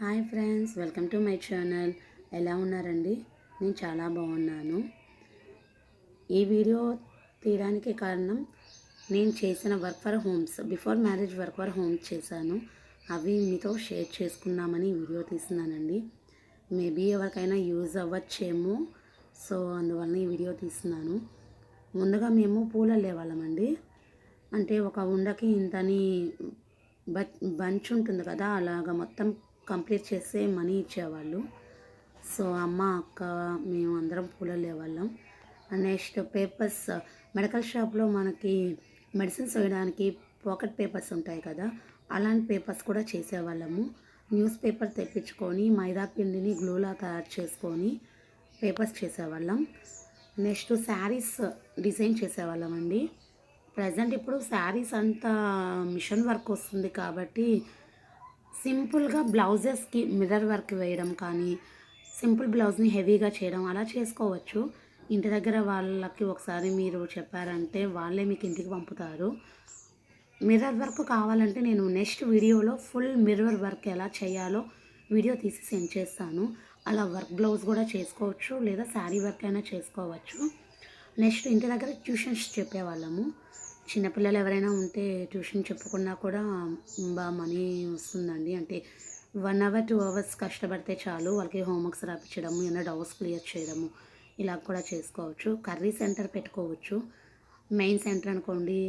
Hi friends, welcome to my channel. ఎలా ఉన్నారండి? నేను చాలా బాగున్నాను. ఈ వీడియో తీయడానికి కారణం నేను చేసిన work for homes, before marriage work for homes చేశాను. అవి మీతో షేర్ చేసుకుందామని వీడియో తీస్తున్నానండి. మేబీ ఎవరికైనా యూజ్ అవ్వచ్చేమో, సో అందువల్ల ఈ వీడియో తీస్తున్నాను. ముందుగా మేము పూలు అల్లేవాళ్ళమండి. అంటే ఒక ఉండకి ఇంతని బంచ్ ఉంటుంది కదా, అలాగా మొత్తం కంప్లీట్ చేస్తే మనీ ఇచ్చేవాళ్ళు. సో అమ్మ, అక్క, మేము అందరం పూలు అల్లేవాళ్ళం. నెక్స్ట్ పేపర్స్, మెడికల్ షాప్లో మనకి మెడిసిన్స్ వేయడానికి పాకెట్ పేపర్స్ ఉంటాయి కదా, అలాంటి పేపర్స్ కూడా చేసేవాళ్ళము. న్యూస్ పేపర్ తెప్పించుకొని మైదా పిండిని గ్లూలా తయారు చేసుకొని పేపర్స్ చేసేవాళ్ళం. నెక్స్ట్ శారీస్ డిజైన్ చేసేవాళ్ళం అండి. ప్రజెంట్ ఇప్పుడు శారీస్ అంతా మిషన్ వర్క్ వస్తుంది కాబట్టి సింపుల్గా బ్లౌజెస్కి మిర్రర్ వర్క్ వేయడం కానీ, సింపుల్ బ్లౌజ్ని హెవీగా చేయడం అలా చేసుకోవచ్చు. ఇంటి దగ్గర వాళ్ళకి ఒకసారి మీరు చెప్పారంటే వాళ్ళే మీకు ఇంటికి పంపుతారు. మిర్రర్ వర్క్ కావాలంటే నేను నెక్స్ట్ వీడియోలో ఫుల్ మిర్రర్ వర్క్ ఎలా చేయాలో వీడియో తీసి సెండ్ చేస్తాను. అలా వర్క్ బ్లౌజ్ కూడా చేసుకోవచ్చు, లేదా శారీ వర్క్ అయినా చేసుకోవచ్చు. నెక్స్ట్ ఇంటి దగ్గర ట్యూషన్స్ చెప్పేవాళ్ళము. చిన్నపిల్లలు ఎవరైనా ఉంటే ట్యూషన్ చెప్పుకున్నా కూడా బాగా మనీ వస్తుందండి. అంటే 1 అవర్ 2 అవర్స్ కష్టపడితే చాలు, వాళ్ళకి హోంవర్క్స్ రాపించడము, ఏమైనా డౌట్స్ క్లియర్ చేయడము ఇలా కూడా చేసుకోవచ్చు. కర్రీ సెంటర్ పెట్టుకోవచ్చు. మెయిన్ సెంటర్ అనుకోండి,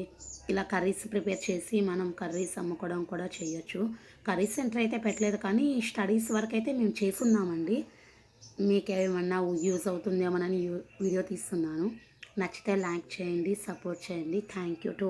ఇలా కర్రీస్ ప్రిపేర్ చేసి మనం కర్రీస్ అమ్ముకోవడం కూడా చేయొచ్చు. కర్రీ సెంటర్ అయితే పెట్టలేదు, కానీ స్టడీస్ వరకు అయితే మేము చేస్తున్నామండి. మీకు ఏమన్నా యూజ్ అవుతుందేమోనని వీడియో తీస్తున్నాను. నచ్చితే లైక్ చేయండి, సపోర్ట్ చేయండి. Thank you to